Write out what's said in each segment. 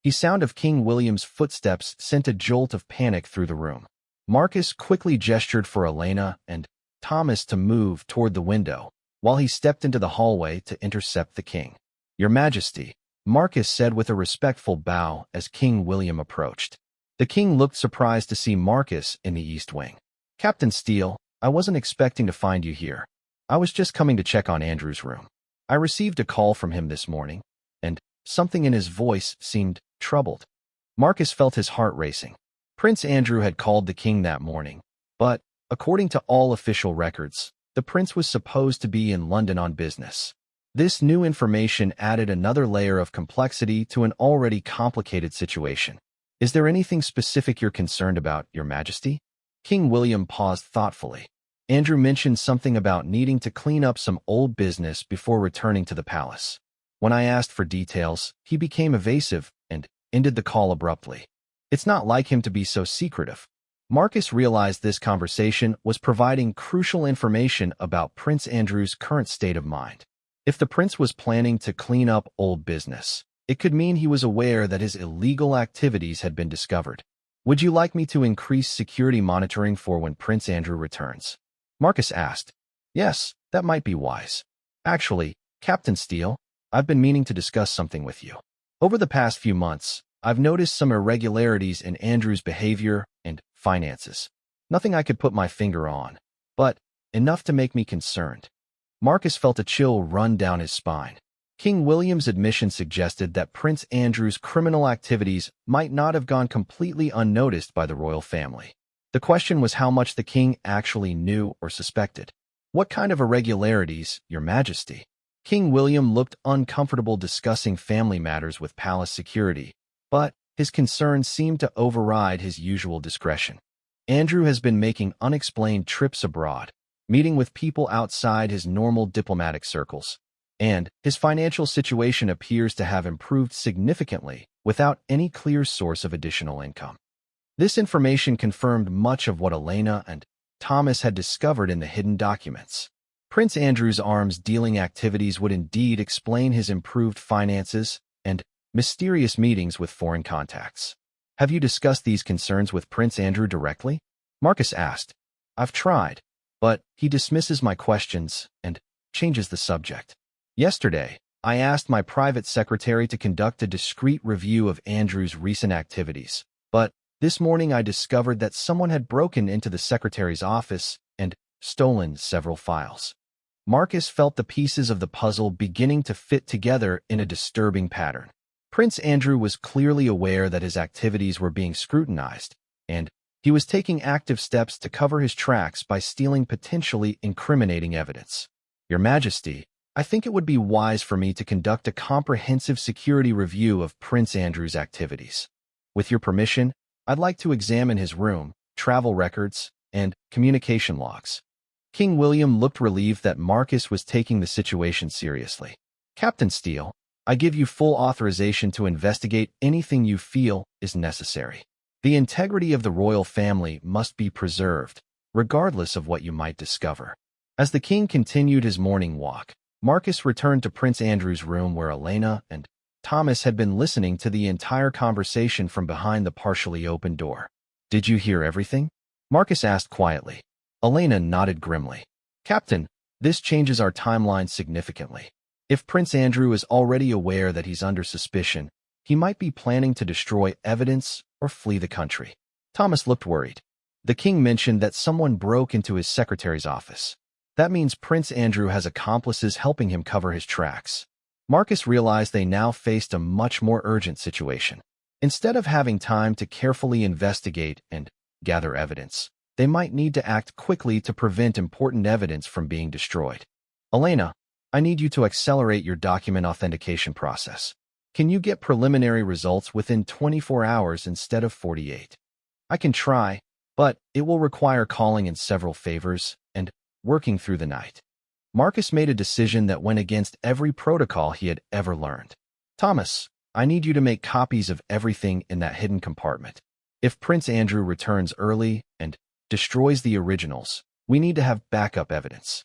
The sound of King William's footsteps sent a jolt of panic through the room. Marcus quickly gestured for Elena and Thomas to move toward the window, while he stepped into the hallway to intercept the king. "Your Majesty," Marcus said with a respectful bow as King William approached. The king looked surprised to see Marcus in the East Wing. "Captain Steele, I wasn't expecting to find you here. I was just coming to check on Andrew's room. I received a call from him this morning, and something in his voice seemed troubled." Marcus felt his heart racing. Prince Andrew had called the king that morning, but, according to all official records, the prince was supposed to be in London on business. This new information added another layer of complexity to an already complicated situation. "Is there anything specific you're concerned about, Your Majesty?" King William paused thoughtfully. Andrew mentioned something about needing to clean up some old business before returning to the palace. When I asked for details, he became evasive and ended the call abruptly. It's not like him to be so secretive. Marcus realized this conversation was providing crucial information about Prince Andrew's current state of mind. If the prince was planning to clean up old business, it could mean he was aware that his illegal activities had been discovered. "Would you like me to increase security monitoring for when Prince Andrew returns?" Marcus asked. "Yes, that might be wise. Actually, Captain Steele, I've been meaning to discuss something with you. Over the past few months, I've noticed some irregularities in Andrew's behavior and finances. Nothing I could put my finger on, but enough to make me concerned." Marcus felt a chill run down his spine. King William's admission suggested that Prince Andrew's criminal activities might not have gone completely unnoticed by the royal family. The question was how much the king actually knew or suspected. "What kind of irregularities, Your Majesty?" King William looked uncomfortable discussing family matters with palace security, but his concerns seemed to override his usual discretion. "Andrew has been making unexplained trips abroad, meeting with people outside his normal diplomatic circles, and his financial situation appears to have improved significantly without any clear source of additional income." This information confirmed much of what Elena and Thomas had discovered in the hidden documents. Prince Andrew's arms-dealing activities would indeed explain his improved finances and mysterious meetings with foreign contacts. "Have you discussed these concerns with Prince Andrew directly?" Marcus asked. "I've tried, but he dismisses my questions and changes the subject. Yesterday, I asked my private secretary to conduct a discreet review of Andrew's recent activities, but this morning I discovered that someone had broken into the secretary's office and stolen several files." Marcus felt the pieces of the puzzle beginning to fit together in a disturbing pattern. Prince Andrew was clearly aware that his activities were being scrutinized, and he was taking active steps to cover his tracks by stealing potentially incriminating evidence. "Your Majesty, I think it would be wise for me to conduct a comprehensive security review of Prince Andrew's activities. With your permission, I'd like to examine his room, travel records, and communication logs." King William looked relieved that Marcus was taking the situation seriously. "Captain Steele, I give you full authorization to investigate anything you feel is necessary. The integrity of the royal family must be preserved, regardless of what you might discover." As the king continued his morning walk, Marcus returned to Prince Andrew's room where Elena and Thomas had been listening to the entire conversation from behind the partially open door. "Did you hear everything?" Marcus asked quietly. Elena nodded grimly. "Captain, this changes our timeline significantly. If Prince Andrew is already aware that he's under suspicion, he might be planning to destroy evidence or flee the country." Thomas looked worried. The king mentioned that someone broke into his secretary's office. That means Prince Andrew has accomplices helping him cover his tracks. Marcus realized they now faced a much more urgent situation. Instead of having time to carefully investigate and gather evidence, they might need to act quickly to prevent important evidence from being destroyed. "Elena, I need you to accelerate your document authentication process. Can you get preliminary results within 24 hours instead of 48? "I can try, but it will require calling in several favors and working through the night." Marcus made a decision that went against every protocol he had ever learned. "Thomas, I need you to make copies of everything in that hidden compartment. If Prince Andrew returns early and destroys the originals, we need to have backup evidence."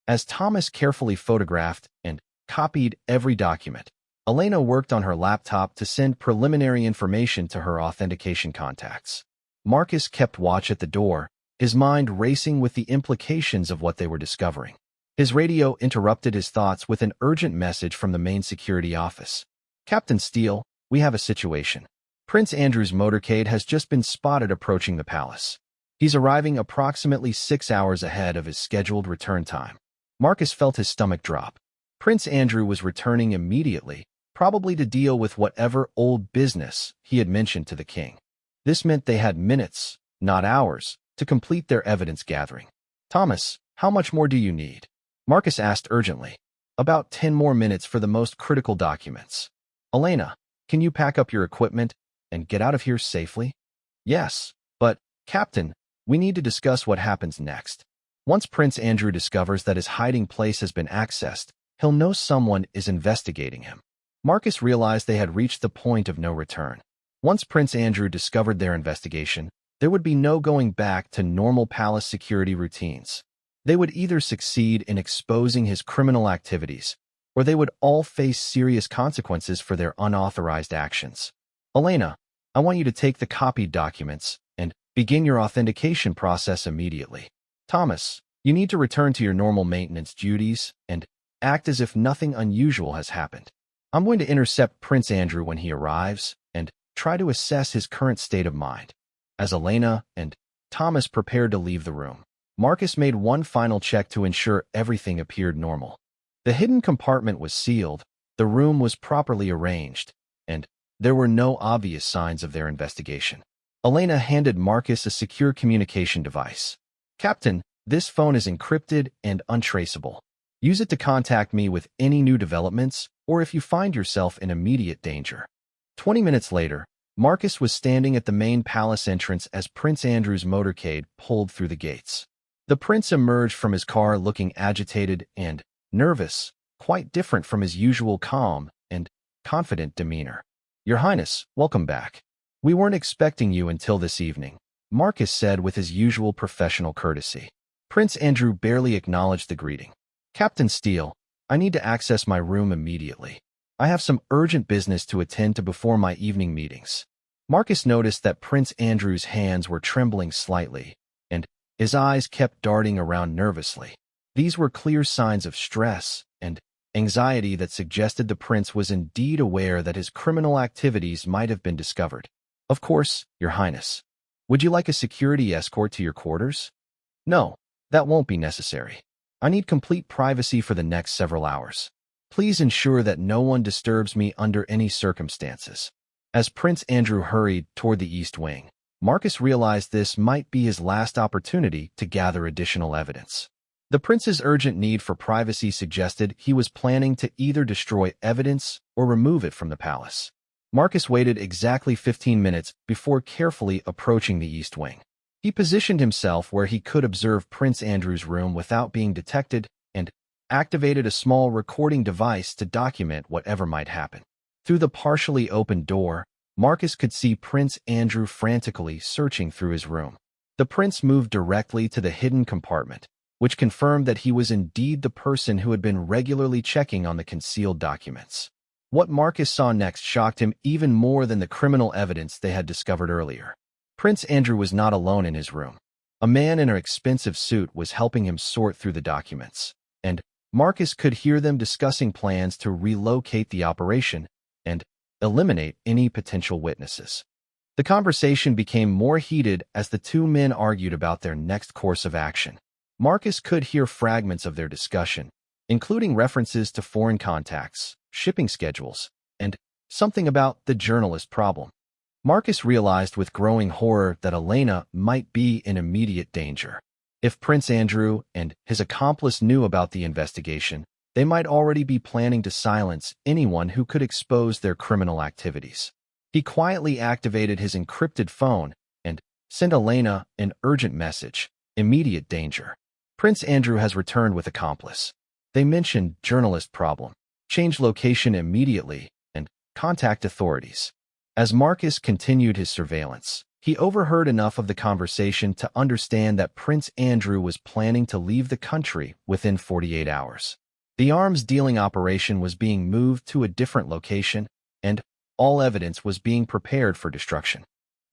As Thomas carefully photographed and copied every document, Elena worked on her laptop to send preliminary information to her authentication contacts. Marcus kept watch at the door, his mind racing with the implications of what they were discovering. His radio interrupted his thoughts with an urgent message from the main security office. "Captain Steele, we have a situation. Prince Andrew's motorcade has just been spotted approaching the palace. He's arriving approximately 6 hours ahead of his scheduled return time." Marcus felt his stomach drop. Prince Andrew was returning immediately, probably to deal with whatever old business he had mentioned to the king. This meant they had minutes, not hours, to complete their evidence gathering. "Thomas, how much more do you need?" Marcus asked urgently. "About 10 more minutes for the most critical documents." "Elena, can you pack up your equipment and get out of here safely?" "Yes, but, Captain, we need to discuss what happens next. Once Prince Andrew discovers that his hiding place has been accessed, he'll know someone is investigating him." Marcus realized they had reached the point of no return. Once Prince Andrew discovered their investigation, there would be no going back to normal palace security routines. They would either succeed in exposing his criminal activities, or they would all face serious consequences for their unauthorized actions. "Elena, I want you to take the copied documents and begin your authentication process immediately. Thomas, you need to return to your normal maintenance duties and act as if nothing unusual has happened. I'm going to intercept Prince Andrew when he arrives and try to assess his current state of mind." As Elena and Thomas prepared to leave the room, Marcus made one final check to ensure everything appeared normal. The hidden compartment was sealed, the room was properly arranged, and there were no obvious signs of their investigation. Elena handed Marcus a secure communication device. "Captain, this phone is encrypted and untraceable. Use it to contact me with any new developments or if you find yourself in immediate danger." 20 minutes later, Marcus was standing at the main palace entrance as Prince Andrew's motorcade pulled through the gates. The prince emerged from his car looking agitated and nervous, quite different from his usual calm and confident demeanor. "Your Highness, welcome back. We weren't expecting you until this evening," Marcus said with his usual professional courtesy. Prince Andrew barely acknowledged the greeting. "Captain Steele, I need to access my room immediately. I have some urgent business to attend to before my evening meetings." Marcus noticed that Prince Andrew's hands were trembling slightly, and his eyes kept darting around nervously. These were clear signs of stress and anxiety that suggested the prince was indeed aware that his criminal activities might have been discovered. "Of course, Your Highness. Would you like a security escort to your quarters?" "No, that won't be necessary. I need complete privacy for the next several hours. Please ensure that no one disturbs me under any circumstances." As Prince Andrew hurried toward the East Wing, Marcus realized this might be his last opportunity to gather additional evidence. The prince's urgent need for privacy suggested he was planning to either destroy evidence or remove it from the palace. Marcus waited exactly 15 minutes before carefully approaching the East Wing. He positioned himself where he could observe Prince Andrew's room without being detected and activated a small recording device to document whatever might happen. Through the partially opened door, Marcus could see Prince Andrew frantically searching through his room. The prince moved directly to the hidden compartment, which confirmed that he was indeed the person who had been regularly checking on the concealed documents. What Marcus saw next shocked him even more than the criminal evidence they had discovered earlier. Prince Andrew was not alone in his room. A man in an expensive suit was helping him sort through the documents, and Marcus could hear them discussing plans to relocate the operation and eliminate any potential witnesses. The conversation became more heated as the two men argued about their next course of action. Marcus could hear fragments of their discussion, including references to foreign contacts, shipping schedules, and something about the journalist problem. Marcus realized with growing horror that Elena might be in immediate danger. If Prince Andrew and his accomplice knew about the investigation, they might already be planning to silence anyone who could expose their criminal activities. He quietly activated his encrypted phone and sent Elena an urgent message: "Immediate danger. Prince Andrew has returned with accomplice. They mentioned journalist problem. Change location immediately and contact authorities." As Marcus continued his surveillance, he overheard enough of the conversation to understand that Prince Andrew was planning to leave the country within 48 hours. The arms dealing operation was being moved to a different location, and all evidence was being prepared for destruction.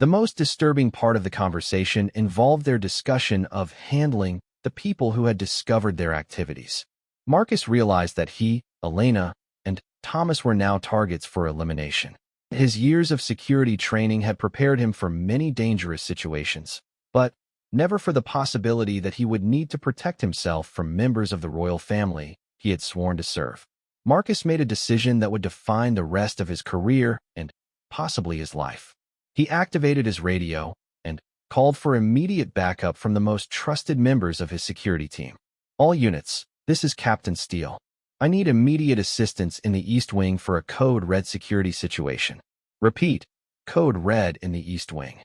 The most disturbing part of the conversation involved their discussion of handling the people who had discovered their activities. Marcus realized that he, Elena, and Thomas were now targets for elimination. His years of security training had prepared him for many dangerous situations, but never for the possibility that he would need to protect himself from members of the royal family he had sworn to serve. Marcus made a decision that would define the rest of his career and possibly his life. He activated his radio and called for immediate backup from the most trusted members of his security team. All units, this is Captain Steele. I need immediate assistance in the East Wing for a Code Red security situation. Repeat, Code Red in the East Wing.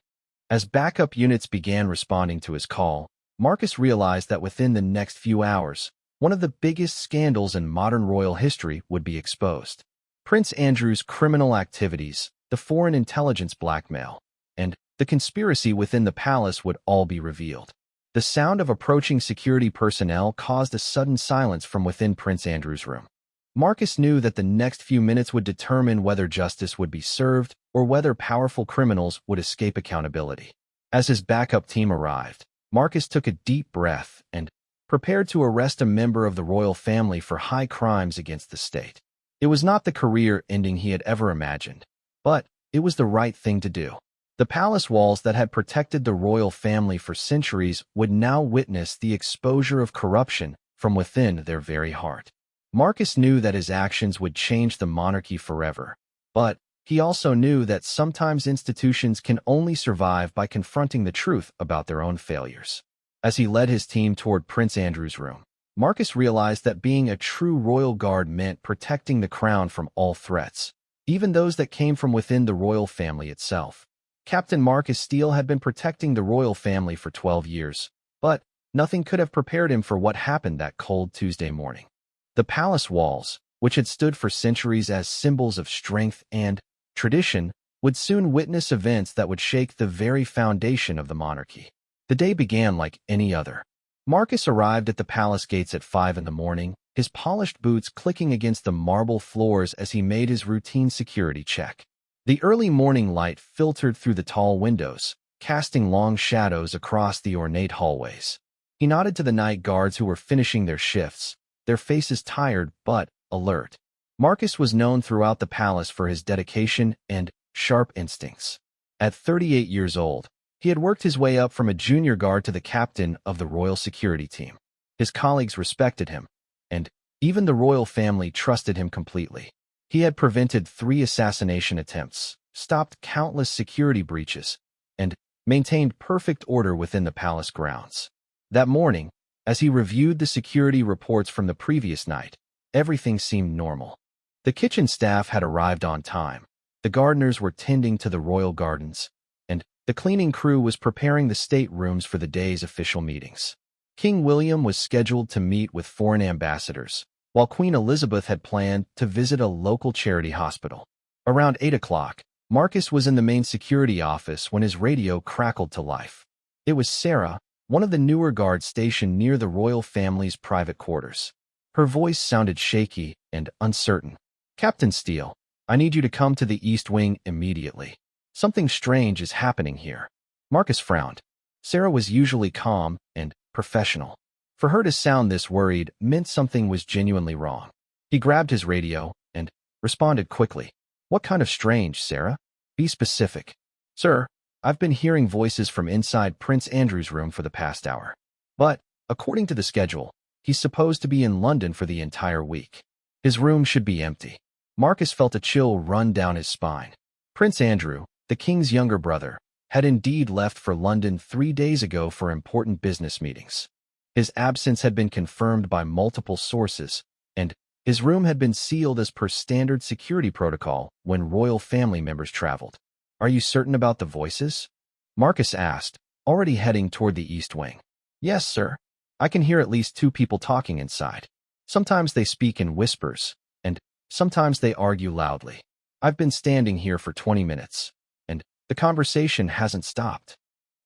As backup units began responding to his call, Marcus realized that within the next few hours, one of the biggest scandals in modern royal history would be exposed. Prince Andrew's criminal activities, the foreign intelligence blackmail, and the conspiracy within the palace would all be revealed. The sound of approaching security personnel caused a sudden silence from within Prince Andrew's room. Marcus knew that the next few minutes would determine whether justice would be served or whether powerful criminals would escape accountability. As his backup team arrived, Marcus took a deep breath and prepared to arrest a member of the royal family for high crimes against the state. It was not the career ending he had ever imagined, but it was the right thing to do. The palace walls that had protected the royal family for centuries would now witness the exposure of corruption from within their very heart. Marcus knew that his actions would change the monarchy forever, but he also knew that sometimes institutions can only survive by confronting the truth about their own failures. As he led his team toward Prince Andrew's room, Marcus realized that being a true royal guard meant protecting the crown from all threats, even those that came from within the royal family itself. Captain Marcus Steele had been protecting the royal family for 12 years, but nothing could have prepared him for what happened that cold Tuesday morning. The palace walls, which had stood for centuries as symbols of strength and tradition, would soon witness events that would shake the very foundation of the monarchy. The day began like any other. Marcus arrived at the palace gates at 5 in the morning, his polished boots clicking against the marble floors as he made his routine security check. The early morning light filtered through the tall windows, casting long shadows across the ornate hallways. He nodded to the night guards who were finishing their shifts, their faces tired but alert. Marcus was known throughout the palace for his dedication and sharp instincts. At 38 years old, he had worked his way up from a junior guard to the captain of the royal security team. His colleagues respected him, and even the royal family trusted him completely. He had prevented 3 assassination attempts, stopped countless security breaches, and maintained perfect order within the palace grounds. That morning, as he reviewed the security reports from the previous night, everything seemed normal. The kitchen staff had arrived on time, the gardeners were tending to the royal gardens, and the cleaning crew was preparing the staterooms for the day's official meetings. King William was scheduled to meet with foreign ambassadors, while Queen Elizabeth had planned to visit a local charity hospital. Around 8 o'clock, Marcus was in the main security office when his radio crackled to life. It was Sarah, one of the newer guards stationed near the royal family's private quarters. Her voice sounded shaky and uncertain. "Captain Steele, I need you to come to the East Wing immediately. Something strange is happening here." Marcus frowned. Sarah was usually calm and professional. For her to sound this worried meant something was genuinely wrong. He grabbed his radio and responded quickly. "What kind of strange, Sarah? Be specific." "Sir, I've been hearing voices from inside Prince Andrew's room for the past hour. But, according to the schedule, he's supposed to be in London for the entire week. His room should be empty." Marcus felt a chill run down his spine. Prince Andrew, the king's younger brother, had indeed left for London 3 days ago for important business meetings. His absence had been confirmed by multiple sources, and his room had been sealed as per standard security protocol when royal family members traveled. "Are you certain about the voices?" Marcus asked, already heading toward the East Wing. "Yes, sir. I can hear at least 2 people talking inside. Sometimes they speak in whispers, and sometimes they argue loudly. I've been standing here for 20 minutes, and the conversation hasn't stopped."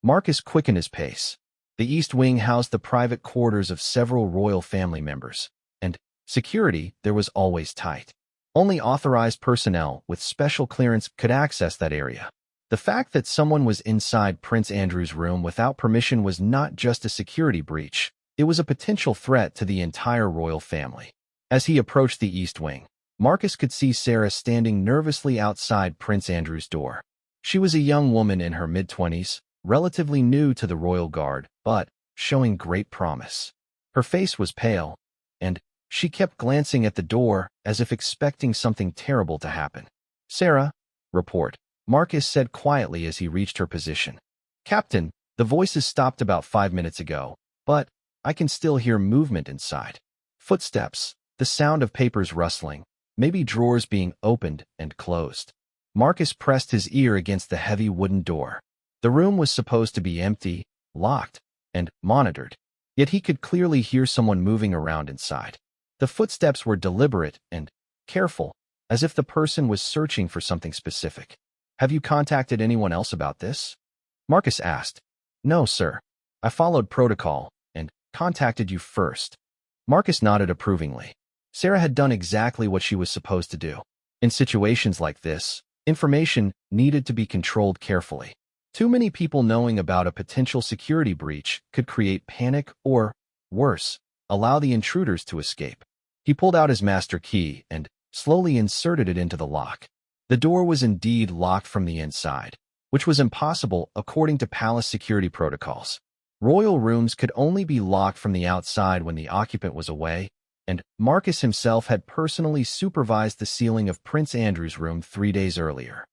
Marcus quickened his pace. The East Wing housed the private quarters of several royal family members, and Security there was always tight. Only authorized personnel with special clearance could access that area. The fact that someone was inside Prince Andrew's room without permission was not just a security breach, it was a potential threat to the entire royal family. As he approached the East Wing, Marcus could see Sarah standing nervously outside Prince Andrew's door. She was a young woman in her mid-20s, relatively new to the royal guard, but showing great promise. Her face was pale, and she kept glancing at the door as if expecting something terrible to happen. "Sarah, report," Marcus said quietly as he reached her position. "Captain, the voices stopped about 5 minutes ago, but I can still hear movement inside. Footsteps, the sound of papers rustling, maybe drawers being opened and closed." Marcus pressed his ear against the heavy wooden door. The room was supposed to be empty, locked, and monitored, yet he could clearly hear someone moving around inside. The footsteps were deliberate and careful, as if the person was searching for something specific. "Have you contacted anyone else about this?" Marcus asked. "No, sir. I followed protocol and contacted you first." Marcus nodded approvingly. Sarah had done exactly what she was supposed to do. In situations like this, information needed to be controlled carefully. Too many people knowing about a potential security breach could create panic or, worse, allow the intruders to escape. He pulled out his master key and slowly inserted it into the lock. The door was indeed locked from the inside, which was impossible according to palace security protocols. Royal rooms could only be locked from the outside when the occupant was away, and Marcus himself had personally supervised the sealing of Prince Andrew's room 3 days earlier.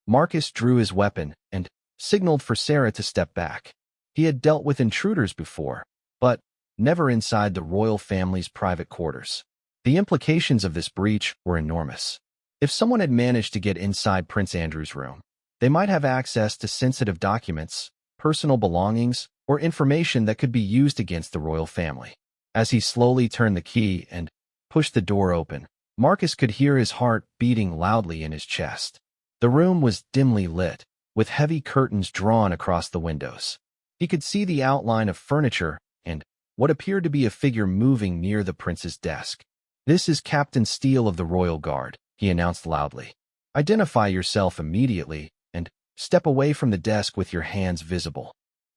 Marcus drew his weapon and signaled for Sarah to step back. He had dealt with intruders before, but never inside the royal family's private quarters. The implications of this breach were enormous. If someone had managed to get inside Prince Andrew's room, they might have access to sensitive documents, personal belongings, or information that could be used against the royal family. As he slowly turned the key and pushed the door open, Marcus could hear his heart beating loudly in his chest. The room was dimly lit, with heavy curtains drawn across the windows. He could see the outline of furniture and what appeared to be a figure moving near the prince's desk. "This is Captain Steele of the Royal Guard," he announced loudly. "Identify yourself immediately and step away from the desk with your hands visible."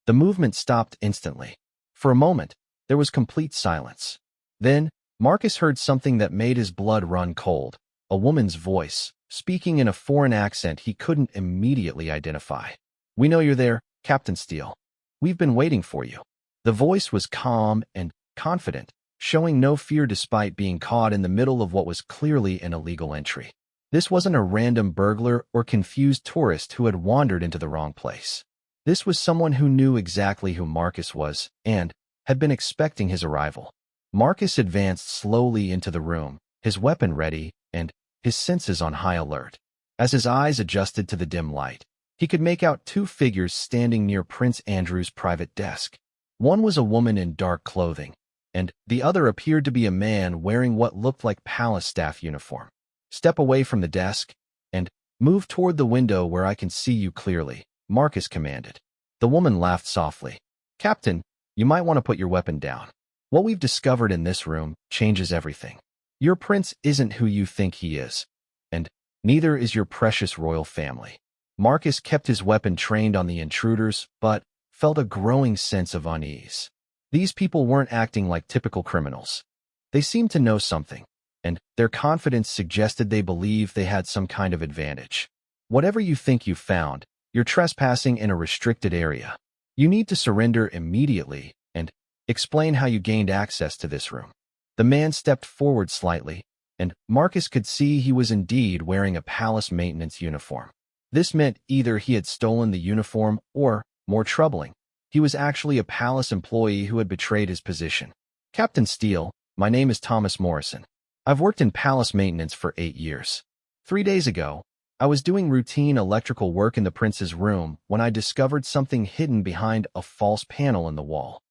The movement stopped instantly. For a moment, there was complete silence. Then, Marcus heard something that made his blood run cold, a woman's voice, speaking in a foreign accent he couldn't immediately identify. "We know you're there, Captain Steele. We've been waiting for you." The voice was calm and confident, showing no fear despite being caught in the middle of what was clearly an illegal entry. This wasn't a random burglar or confused tourist who had wandered into the wrong place. This was someone who knew exactly who Marcus was and had been expecting his arrival. Marcus advanced slowly into the room, his weapon ready and his senses on high alert. As his eyes adjusted to the dim light, he could make out 2 figures standing near Prince Andrew's private desk. One was a woman in dark clothing, and the other appeared to be a man wearing what looked like palace staff uniform. "Step away from the desk and move toward the window where I can see you clearly," Marcus commanded. The woman laughed softly. "Captain, you might want to put your weapon down. What we've discovered in this room changes everything. Your prince isn't who you think he is, and neither is your precious royal family." Marcus kept his weapon trained on the intruders, but felt a growing sense of unease. These people weren't acting like typical criminals. They seemed to know something, and their confidence suggested they believed they had some kind of advantage. "Whatever you think you found, you're trespassing in a restricted area. You need to surrender immediately and explain how you gained access to this room." The man stepped forward slightly, and Marcus could see he was indeed wearing a palace maintenance uniform. This meant either he had stolen the uniform or, more troubling, he was actually a palace employee who had betrayed his position. "Captain Steele, my name is Thomas Morrison. I've worked in palace maintenance for 8 years. 3 days ago, I was doing routine electrical work in the prince's room when I discovered something hidden behind a false panel in the wall."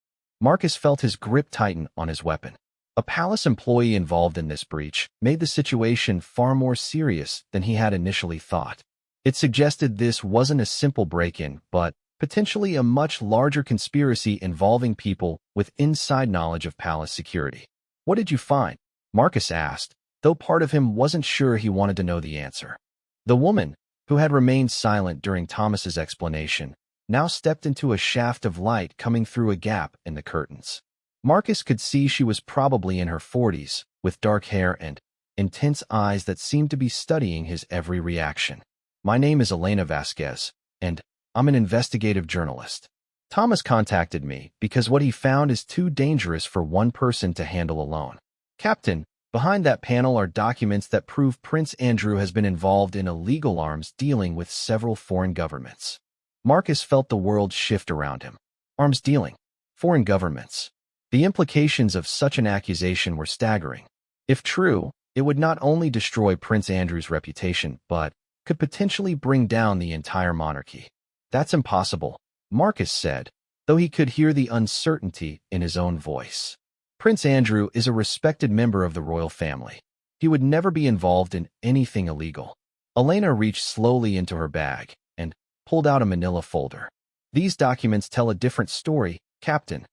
Marcus felt his grip tighten on his weapon. A palace employee involved in this breach made the situation far more serious than he had initially thought. It suggested this wasn't a simple break-in, but potentially a much larger conspiracy involving people with inside knowledge of palace security. "What did you find?" Marcus asked, though part of him wasn't sure he wanted to know the answer. The woman, who had remained silent during Thomas's explanation, now stepped into a shaft of light coming through a gap in the curtains. Marcus could see she was probably in her 40s, with dark hair and intense eyes that seemed to be studying his every reaction. "My name is Elena Vasquez, and I'm an investigative journalist. Thomas contacted me because what he found is too dangerous for one person to handle alone. Captain, behind that panel are documents that prove Prince Andrew has been involved in illegal arms dealing with several foreign governments." Marcus felt the world shift around him. Arms dealing, foreign governments. The implications of such an accusation were staggering. If true, it would not only destroy Prince Andrew's reputation, but could potentially bring down the entire monarchy. "That's impossible," Marcus said, though he could hear the uncertainty in his own voice. "Prince Andrew is a respected member of the royal family. He would never be involved in anything illegal." Elena reached slowly into her bag and pulled out a manila folder. "These documents tell a different story, Captain.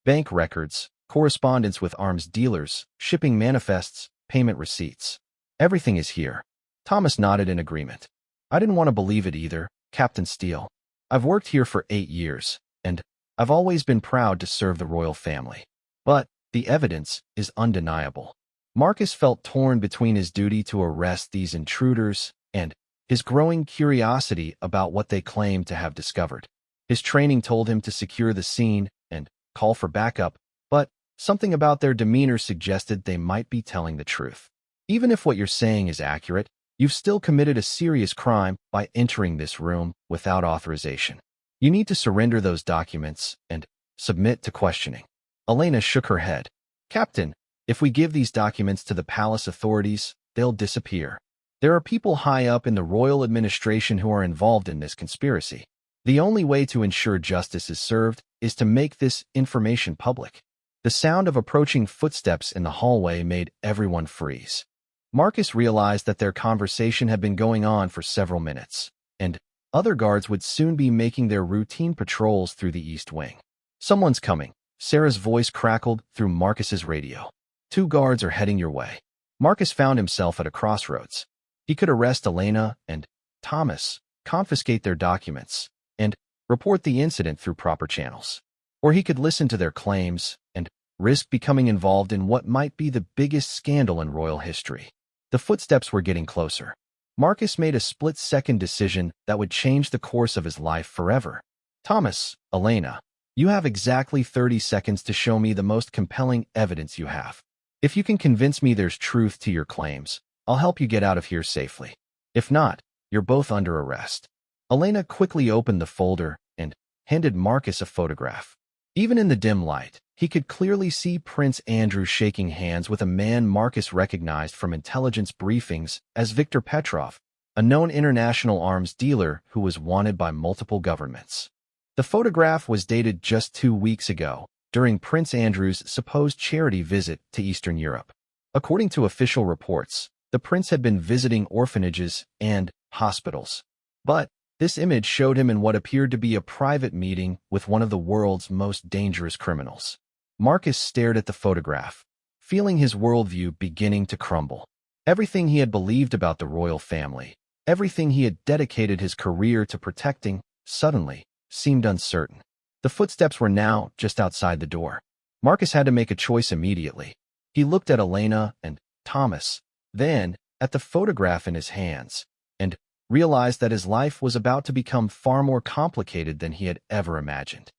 Bank records, correspondence with arms dealers, shipping manifests, payment receipts. Everything is here." Thomas nodded in agreement. "I didn't want to believe it either, Captain Steele. I've worked here for 8 years, and I've always been proud to serve the royal family. But the evidence is undeniable." Marcus felt torn between his duty to arrest these intruders and his growing curiosity about what they claimed to have discovered. His training told him to secure the scene and call for backup, but something about their demeanor suggested they might be telling the truth. "Even if what you're saying is accurate, you've still committed a serious crime by entering this room without authorization. You need to surrender those documents and submit to questioning." Elena shook her head. "Captain, if we give these documents to the palace authorities, they'll disappear. There are people high up in the royal administration who are involved in this conspiracy. The only way to ensure justice is served is to make this information public." The sound of approaching footsteps in the hallway made everyone freeze. Marcus realized that their conversation had been going on for several minutes, and other guards would soon be making their routine patrols through the East Wing. "Someone's coming," Sarah's voice crackled through Marcus's radio. "2 guards are heading your way." Marcus found himself at a crossroads. He could arrest Elena and Thomas, confiscate their documents, and report the incident through proper channels. Or he could listen to their claims and risk becoming involved in what might be the biggest scandal in royal history. The footsteps were getting closer. Marcus made a split-second decision that would change the course of his life forever. "Thomas, Elena, you have exactly 30 seconds to show me the most compelling evidence you have. If you can convince me there's truth to your claims, I'll help you get out of here safely. If not, you're both under arrest." Elena quickly opened the folder and handed Marcus a photograph. Even in the dim light, he could clearly see Prince Andrew shaking hands with a man Marcus recognized from intelligence briefings as Viktor Petrov, a known international arms dealer who was wanted by multiple governments. The photograph was dated just 2 weeks ago, during Prince Andrew's supposed charity visit to Eastern Europe. According to official reports, the prince had been visiting orphanages and hospitals. But this image showed him in what appeared to be a private meeting with one of the world's most dangerous criminals. Marcus stared at the photograph, feeling his worldview beginning to crumble. Everything he had believed about the royal family, everything he had dedicated his career to protecting, suddenly seemed uncertain. The footsteps were now just outside the door. Marcus had to make a choice immediately. He looked at Elena and Thomas, then at the photograph in his hands, and realized that his life was about to become far more complicated than he had ever imagined.